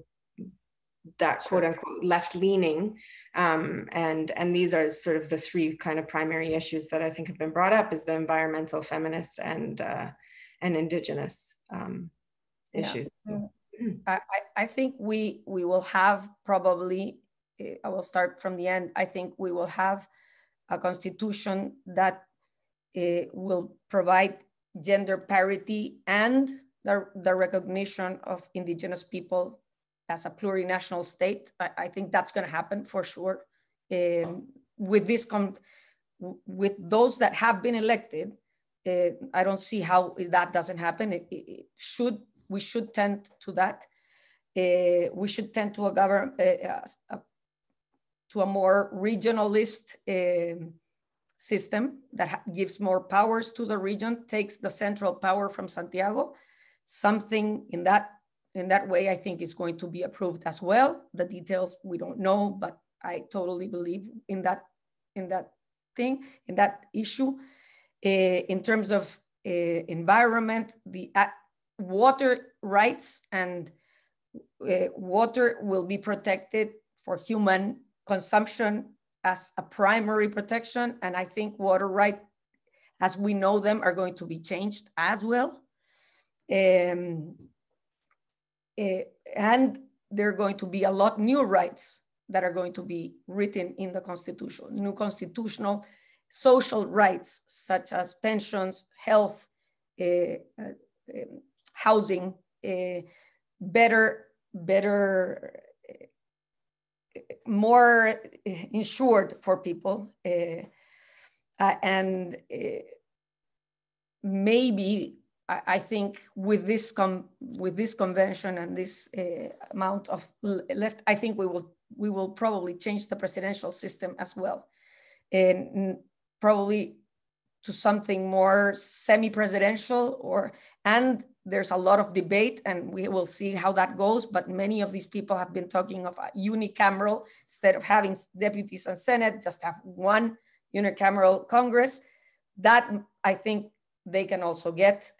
that quote unquote left leaning, and these are sort of the three kind of primary issues that I think have been brought up, is the environmental, feminist, and indigenous issues. I think we will have probably, I will start from the end. I think we will have a constitution that will provide gender parity and the recognition of indigenous people as a plurinational state. I think that's going to happen for sure. With those that have been elected, I don't see how that doesn't happen. We should tend to that. We should tend to a more regionalist system that gives more powers to the region, takes the central power from Santiago. Something in that way, I think, is going to be approved as well. The details we don't know, but I totally believe in that issue. In terms of environment, the water rights and water will be protected for human consumption as a primary protection. And I think water rights, as we know them, are going to be changed as well. And there are going to be a lot new rights that are going to be written in the Constitution, new constitutional social rights, such as pensions, health, housing, more insured for people, and maybe I think with this convention and this amount of left, I think we will probably change the presidential system as well, and probably to something more semi-presidential, and there's a lot of debate, and we will see how that goes. But many of these people have been talking of a unicameral, instead of having deputies and Senate, just have one unicameral Congress. That I think they can also get.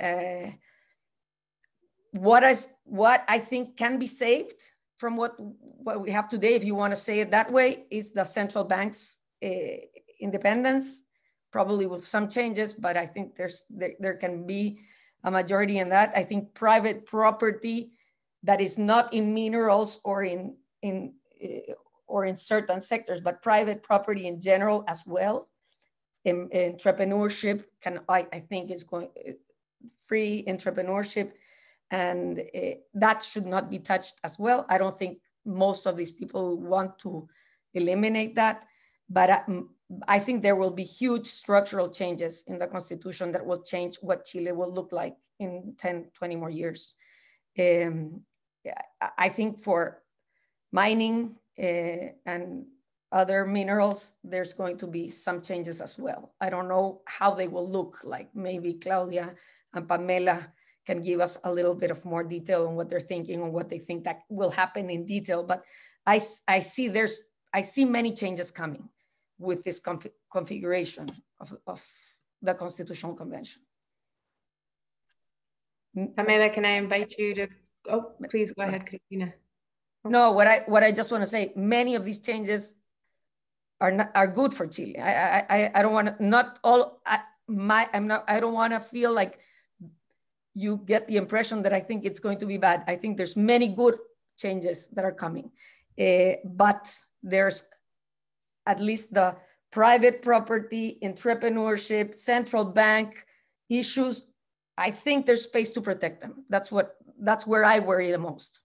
what I think can be saved from what we have today, if you want to say it that way, is the central bank's independence, probably with some changes, but I think there can be a majority in that. I think private property that is not in minerals or in certain sectors, but private property in general as well. Entrepreneurship I think is going free entrepreneurship, and that should not be touched as well. I don't think most of these people want to eliminate that, but I think there will be huge structural changes in the constitution that will change what Chile will look like in 10, 20 more years. I think for mining and other minerals, there's going to be some changes as well. I don't know how they will look like. Maybe Claudia and Pamela can give us a little bit of more detail on what they're thinking, on what they think that will happen in detail. But I see many changes coming with this configuration of the Constitutional Convention. Pamela, can I invite you to, oh, please go ahead, Cristina. No, what I just want to say, many of these changes are good for Chile. I don't want to, not all, I don't want to feel like you get the impression that I think it's going to be bad. I think there's many good changes that are coming, but there's at least the private property, entrepreneurship, central bank issues. I think there's space to protect them. That's where I worry the most.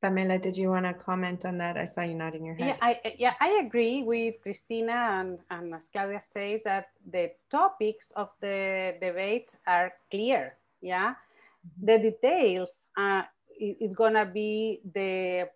Pamela, did you want to comment on that? I saw you nodding your head. I agree with Cristina, and as Claudia says, that the topics of the debate are clear. Yeah, the details it's gonna be the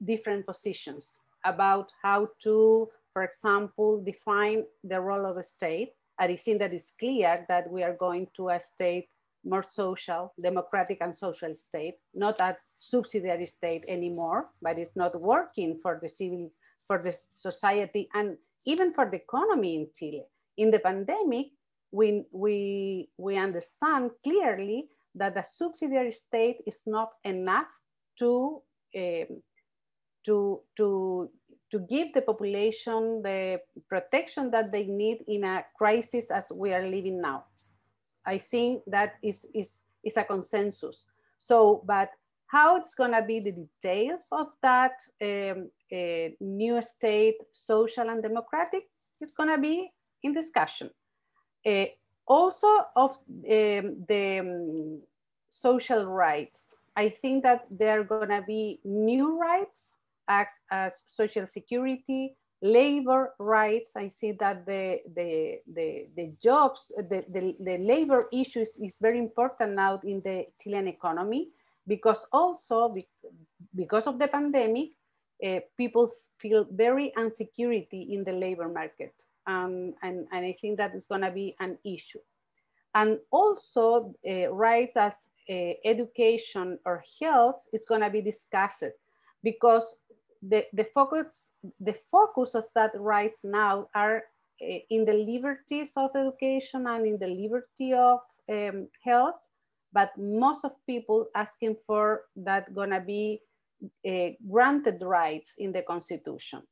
different positions about how to, for example, define the role of the state. I think that it's clear that we are going to a state more social, democratic and social state, not a subsidiary state anymore, but it's not working for the society and even for the economy in Chile. In the pandemic, we understand clearly that the subsidiary state is not enough to give the population the protection that they need in a crisis as we are living now. I think that is a consensus. So, but how it's gonna be the details of that new state, social and democratic, it's gonna be in discussion. Also of the social rights. I think that there are gonna be new rights as social security, labor rights. I see that the jobs, the labor issues is very important now in the Chilean economy, because also because of the pandemic, people feel very insecurity in the labor market. And I think that is gonna be an issue. And also rights as education or health is gonna be discussed, because the focus of that rights now are in the liberties of education and in the liberty of health, but most of people asking for that gonna be granted rights in the Constitution.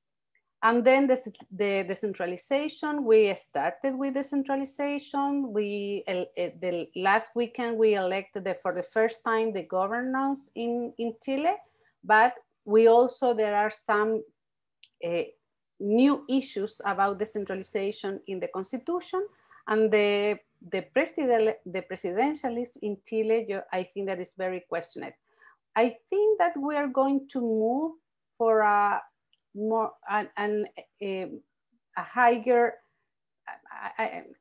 And then the decentralization, we started with decentralization. The last weekend, we elected for the first time the governance in Chile, but we also, there are some new issues about decentralization in the Constitution, and the presidentialism in Chile, I think that is very questioned. I think that we are going to move for a more a higher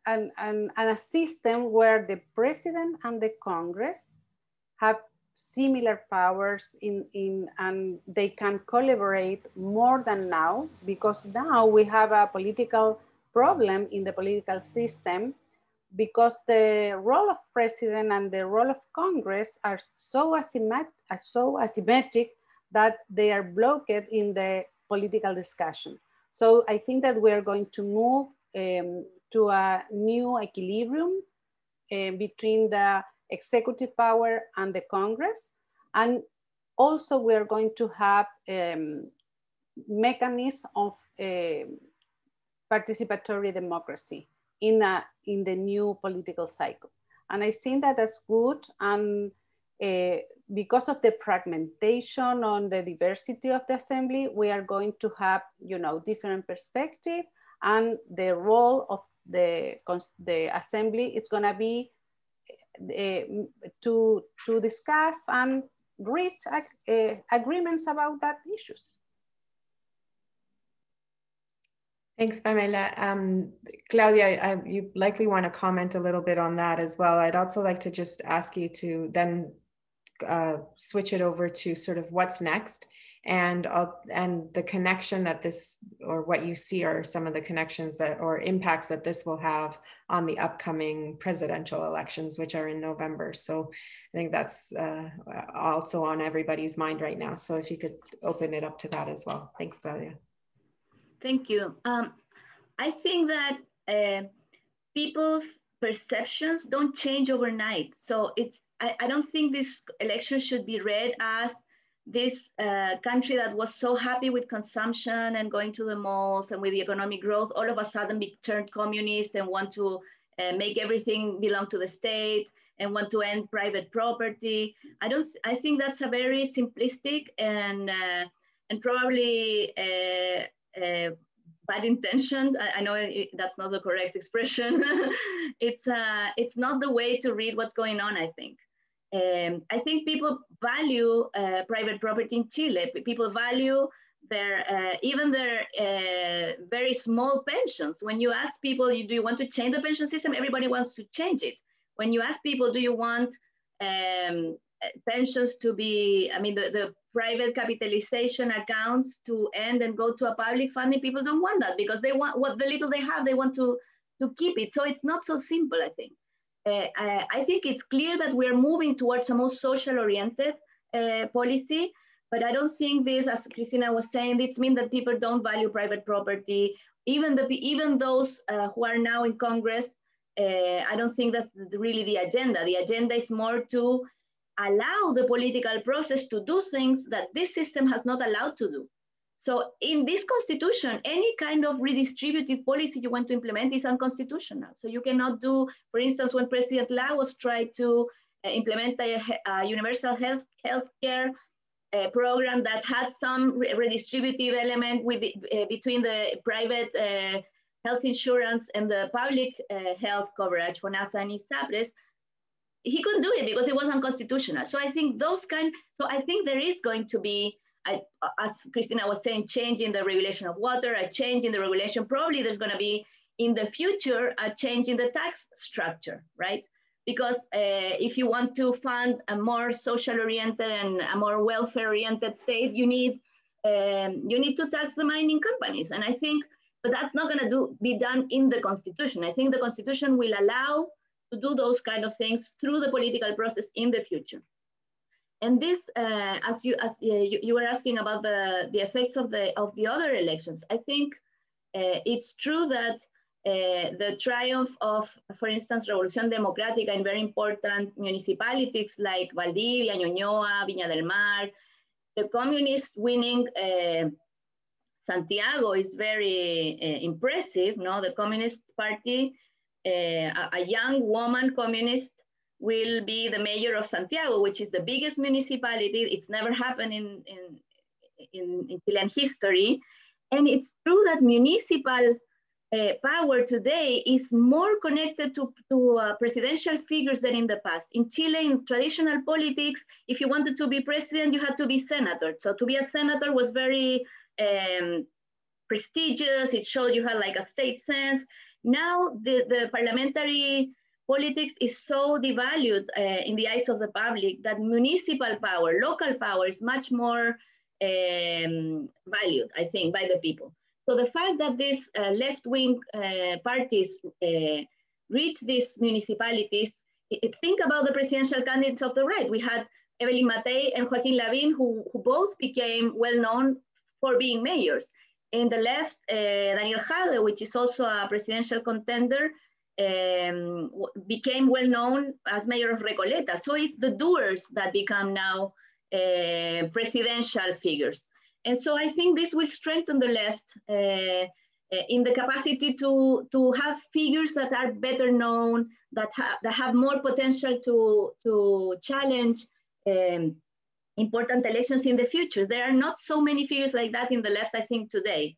and a system where the president and the Congress have similar powers and they can collaborate more than now, because now we have a political problem in the political system, because the role of president and the role of Congress are so asymmetric that they are blocked in the political discussion. So I think that we are going to move to a new equilibrium between the executive power and the Congress. And also we are going to have mechanism of participatory democracy in the new political cycle. And I think that that's good. And because of the fragmentation on the diversity of the assembly, we are going to have, you know, different perspective, and the role of the assembly is going to be to discuss and reach agreements about that issues. Thanks, Pamela. Claudia, you likely want to comment a little bit on that as well. I'd also like to just ask you to then switch it over to sort of what's next, and the connection that this, or what you see are some of the connections that, or impacts that this will have on the upcoming presidential elections, which are in November. So I think that's also on everybody's mind right now. So if you could open it up to that as well. Thanks, Claudia. Thank you. I think that people's perceptions don't change overnight. So I don't think this election should be read as this country that was so happy with consumption and going to the malls and with the economic growth, all of a sudden turned communist and want to make everything belong to the state and want to end private property. I think that's a very simplistic and probably bad intentioned. I know that's not the correct expression. It's not the way to read what's going on, I think. I think people value private property in Chile. People value even their very small pensions. When you ask people, do you want to change the pension system? Everybody wants to change it. When you ask people, do you want pensions to be, I mean, the private capitalization accounts to end and go to a public funding, people don't want that, because they want what the little they have, they want to keep it. So it's not so simple, I think. I think it's clear that we're moving towards a more social-oriented policy, but I don't think this, as Cristina was saying, this means that people don't value private property. Even those who are now in Congress, I don't think that's really the agenda. The agenda is more to allow the political process to do things that this system has not allowed to do. So in this constitution, any kind of redistributive policy you want to implement is unconstitutional. So you cannot do, for instance, when President Lagos tried to implement a universal healthcare program that had some redistributive element with between the private health insurance and the public health coverage for NASA and ISAPRES, he couldn't do it because it was unconstitutional. So I think I think there is going to be, as Cristina was saying, change in the regulation of water, a change in the regulation. Probably there's going to be in the future a change in the tax structure, right? Because if you want to fund a more social-oriented and a more welfare-oriented state, you need to tax the mining companies. And I think, but that's not going to be done in the Constitution. I think the Constitution will allow to do those kind of things through the political process in the future. And this, as you were asking about the effects of the other elections, I think it's true that the triumph of, for instance, Revolución Democrática in very important municipalities like Valdivia, Ñuñoa, Viña del Mar, the communists winning Santiago is very impressive. No, the Communist Party, a young woman communist, will be the mayor of Santiago, which is the biggest municipality. It's never happened in Chilean history. And it's true that municipal power today is more connected to presidential figures than in the past. In Chile, in traditional politics, if you wanted to be president, you had to be senator. So to be a senator was very prestigious. It showed you had like a state sense. Now the parliamentary politics is so devalued in the eyes of the public that municipal power, local power is much more valued, I think, by the people. So the fact that these left-wing parties reach these municipalities, think about the presidential candidates of the right. We had Evelyn Matei and Joaquin Lavín, who both became well-known for being mayors. In the left, Daniel Jade, which is also a presidential contender, became well known as mayor of Recoleta. So it's the doers that become now presidential figures. And so I think this will strengthen the left in the capacity to have figures that are better known, that have more potential to challenge important elections in the future. There are not so many figures like that in the left, I think, today.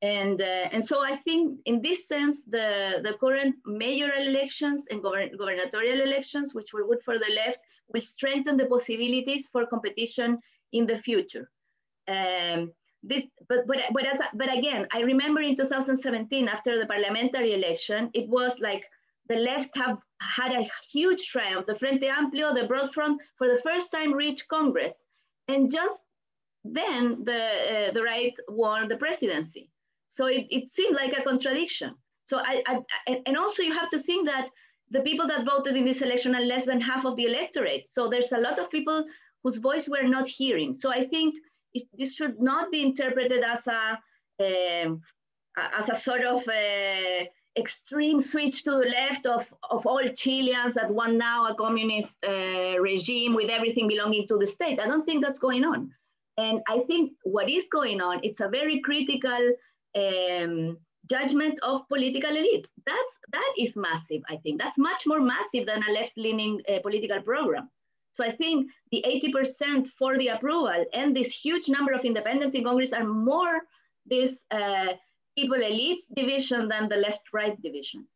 And so I think in this sense, the current mayoral elections and gubernatorial elections, which were good for the left, will strengthen the possibilities for competition in the future. But again, I remember in 2017, after the parliamentary election, it was like the left have had a huge triumph. The Frente Amplio, the Broad Front, for the first time reached Congress. And just then the right won the presidency. So it seemed like a contradiction. So and also you have to think that the people that voted in this election are less than half of the electorate. So there's a lot of people whose voice we're not hearing. So I think this should not be interpreted as a sort of extreme switch to the left of all Chileans that want now a communist regime with everything belonging to the state. I don't think that's going on. And I think what is going on, it's a very critical judgment of political elites. That is massive, I think. That's much more massive than a left-leaning political program. So I think the 80% for the approval and this huge number of independents in Congress are more this people elites division than the left-right division.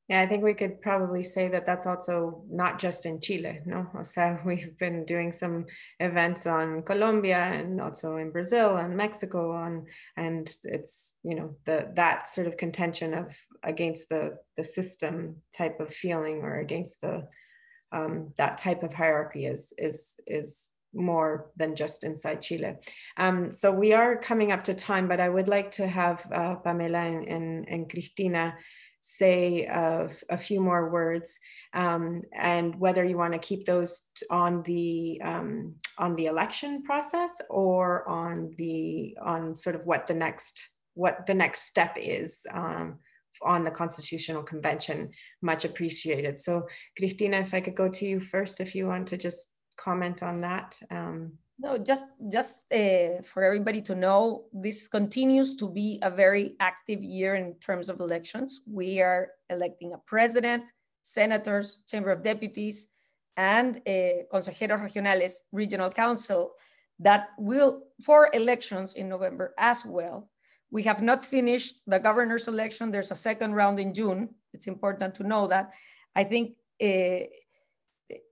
Yeah, I think we could probably say that that's also not just in Chile, no? So we've been doing some events on Colombia and also in Brazil and Mexico and it's, you know, that sort of contention of against the system type of feeling or against the that type of hierarchy is more than just inside Chile. So we are coming up to time, but I would like to have Pamela and Cristina say a few more words, and whether you want to keep those on the election process or on sort of what the next step is on the Constitutional Convention. Much appreciated. So Cristina, if I could go to you first, if you want to just comment on that. No, just for everybody to know, this continues to be a very active year in terms of elections. We are electing a president, senators, Chamber of Deputies, and consejeros regionales, regional council, that will, for elections in November as well. We have not finished the governor's election. There's a second round in June. It's important to know that. I think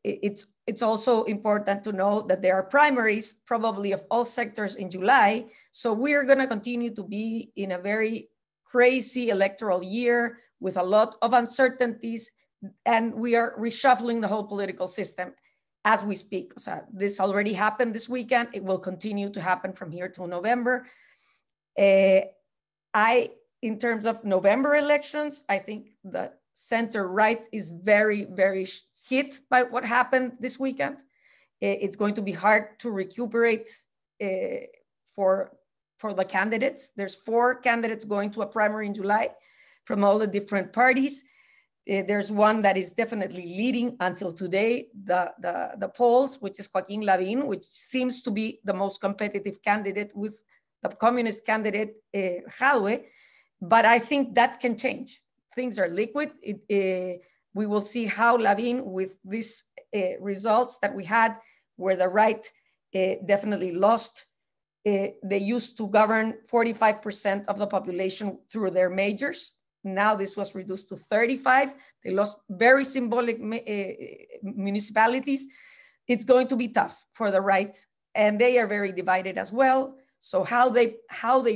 it's also important to know that there are primaries probably of all sectors in July. So we're going to continue to be in a very crazy electoral year with a lot of uncertainties, and we are reshuffling the whole political system as we speak. So this already happened this weekend. It will continue to happen from here till November. In terms of November elections, I think the center-right is very, very hit by what happened this weekend. It's going to be hard to recuperate for the candidates. There's 4 candidates going to a primary in July from all the different parties. There's one that is definitely leading until today, the polls, which is Joaquin Lavín, which seems to be the most competitive candidate with the communist candidate, Jadwe. But I think that can change. Things are liquid. We will see how Lavín, with these results that we had, where the right definitely lost. They used to govern 45% of the population through their majors. Now this was reduced to 35. They lost very symbolic municipalities. It's going to be tough for the right, and they are very divided as well. So how they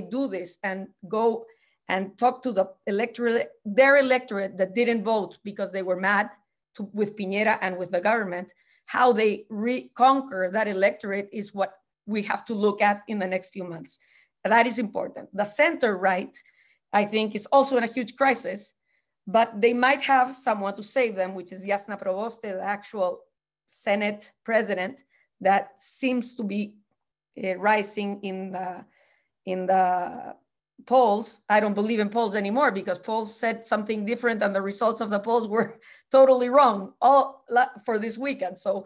do this and go and talk to the electorate, their electorate that didn't vote because they were mad with Piñera and with the government, how they reconquer that electorate is what we have to look at in the next few months. That is important. The center-right, I think, is also in a huge crisis, but they might have someone to save them, which is Jasna Proboste, the actual Senate president, that seems to be rising in the polls, I don't believe in polls anymore because polls said something different and the results of the polls were totally wrong all for this weekend. So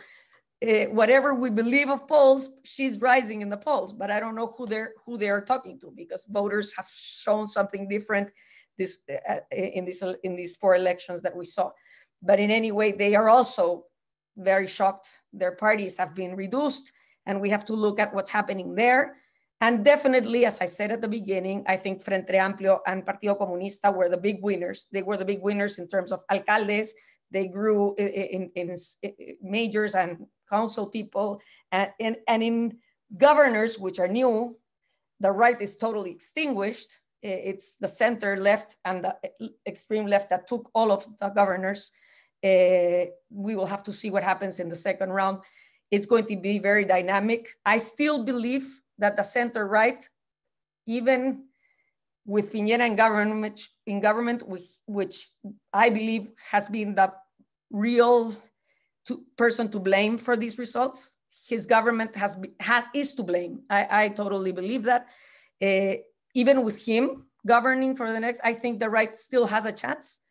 whatever we believe of polls, she's rising in the polls, but I don't know who they are talking to because voters have shown something different in these 4 elections that we saw. But in any way, they are also very shocked. Their parties have been reduced, and we have to look at what's happening there. And definitely, as I said at the beginning, I think Frente Amplio and Partido Comunista were the big winners. They were the big winners in terms of alcaldes. They grew in majors and council people, and in governors, which are new. The right is totally extinguished. It's the center left and the extreme left that took all of the governors. We will have to see what happens in the second round. It's going to be very dynamic. I still believe that the center right, even with Piñera in government, which I believe has been the real person to blame for these results, his government is to blame. I totally believe that. Even with him governing for the next, I think the right still has a chance.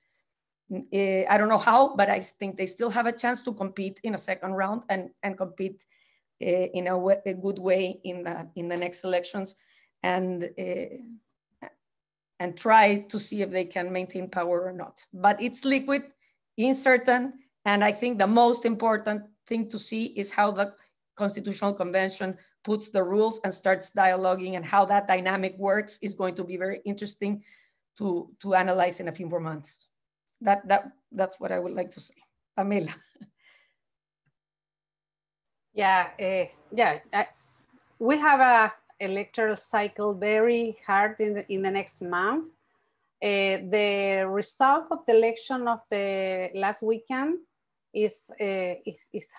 I don't know how, but I think they still have a chance to compete in a second round and compete in a good way in the next elections and try to see if they can maintain power or not. But it's liquid, uncertain, and I think the most important thing to see is how the Constitutional Convention puts the rules and starts dialoguing, and how that dynamic works is going to be very interesting to analyze in a few more months. That's what I would like to say. Pamela. We have a electoral cycle very hard in the next month. The result of the election of the last weekend is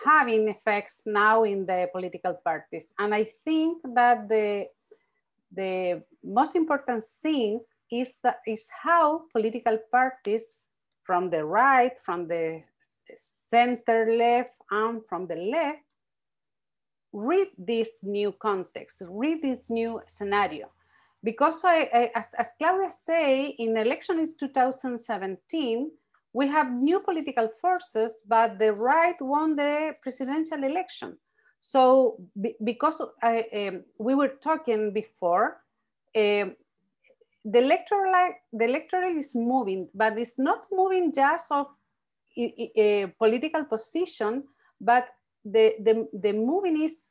having effects now in the political parties. And I think that the most important thing is how political parties from the right, from the center left, and from the left read this new context, read this new scenario. Because as Claudia say, in elections 2017, we have new political forces, but the right won the presidential election. So because we were talking before, the electorate is moving, but it's not moving just of a political position, but the moving is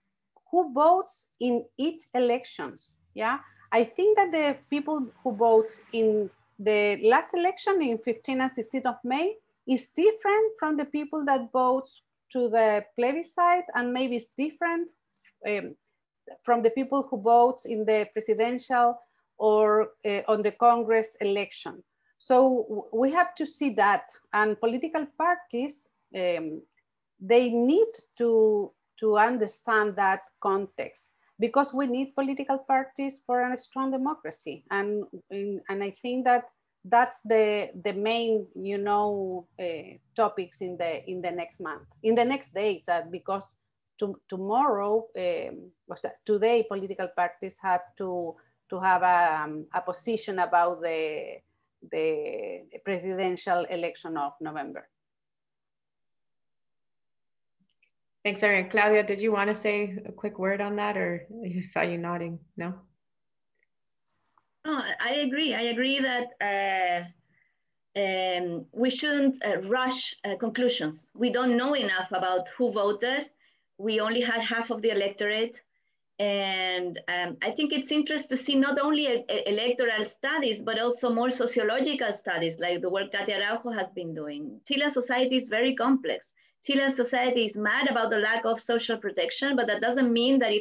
who votes in each elections. Yeah, I think that the people who vote in the last election in 15 and 16 of May is different from the people that vote to the plebiscite, and maybe it's different from the people who vote in the presidential or on the Congress election. So we have to see that, and political parties, they need to understand that context, because we need political parties for a strong democracy. And I think that that's the main, topics in the next month, in the next days, because tomorrow, today, political parties have to have a position about the presidential election of November. Thanks, Erin. Claudia, did you want to say a quick word on that, or I saw you nodding? No? Oh, I agree. I agree that we shouldn't rush conclusions. We don't know enough about who voted. We only had half of the electorate. And I think it's interesting to see not only electoral studies, but also more sociological studies, like the work Katia Araujo has been doing. Chilean society is very complex. Chilean society is mad about the lack of social protection, but that doesn't mean that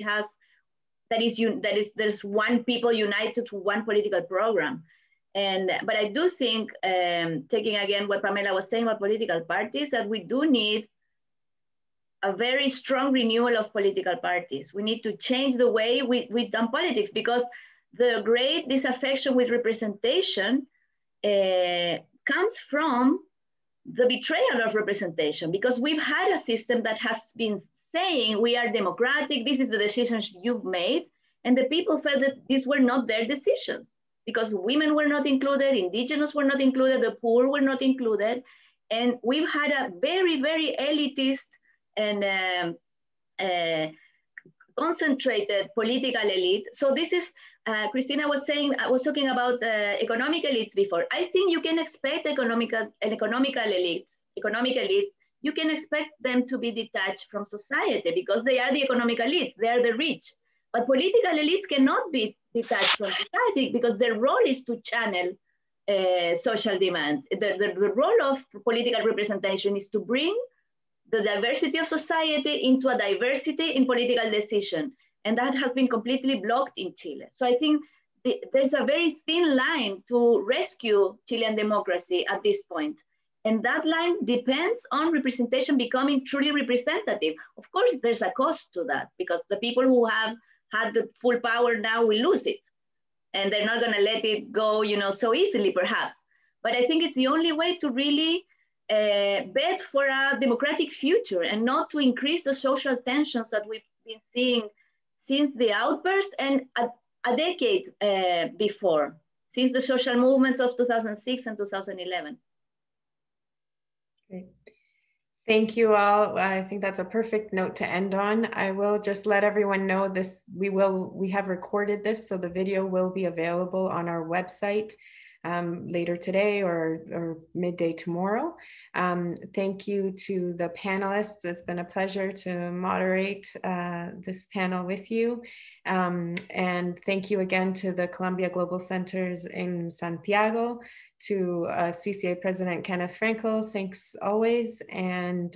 there's one people united to one political program. But I do think, taking again what Pamela was saying about political parties, that we do need a very strong renewal of political parties. We need to change the way we've done politics, because the great disaffection with representation comes from the betrayal of representation, because we've had a system that has been saying we are democratic, this is the decisions you've made, and the people felt that these were not their decisions. because women were not included, indigenous were not included, the poor were not included. And we've had a very, very elitist and concentrated political elite. So this is, Cristina was saying, I was talking about economic elites before. I think you can expect economic elites, you can expect them to be detached from society because they are the economic elites, they are the rich. But political elites cannot be detached from society because their role is to channel social demands. The role of political representation is to bring the diversity of society into a diversity in political decision. And that has been completely blocked in Chile. So I think there's a very thin line to rescue Chilean democracy at this point. And that line depends on representation becoming truly representative. Of course, there's a cost to that because the people who have had the full power now will lose it. And they're not gonna let it go, so easily perhaps. But I think it's the only way to really bet for a democratic future and not to increase the social tensions that we've been seeing since the outburst and a decade before, since the social movements of 2006 and 2011. Great. Thank you all. I think that's a perfect note to end on. I will just let everyone know this, we have recorded this, so the video will be available on our website later today or midday tomorrow. Thank you to the panelists. It's been a pleasure to moderate this panel with you. And thank you again to the Columbia Global Centers in Santiago, to CCA President Kenneth Frankel, thanks always. And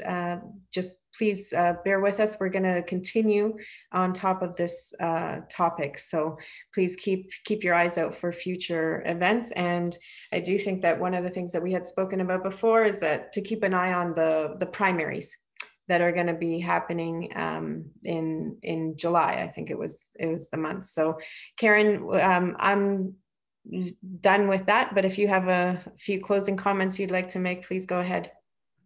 just please bear with us. We're gonna continue on top of this topic. So please keep your eyes out for future events. And I do think that one of the things that we had spoken about before is that to keep an eye on the primaries that are going to be happening in July. I think it was the month. So Karen, I'm done with that, but if you have a few closing comments you'd like to make, please go ahead.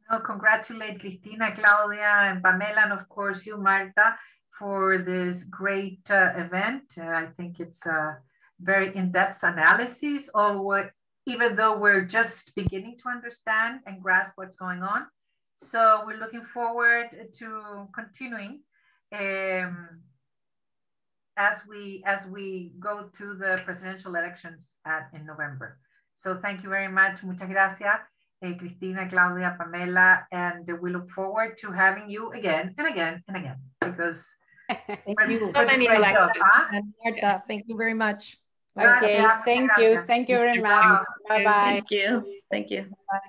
I'll congratulate Cristina, Claudia, and Pamela, and of course you, Marta, for this great event. I think it's a very in-depth analysis of what, even though we're just beginning to understand and grasp what's going on. So we're looking forward to continuing as we go to the presidential elections in November. So thank you very much. Muchas gracias, Cristina, Claudia, Pamela, and we look forward to having you again and again and again, because thank you. Marta, thank you very much. Okay, thank you very much. Bye-bye. Thank you. Bye.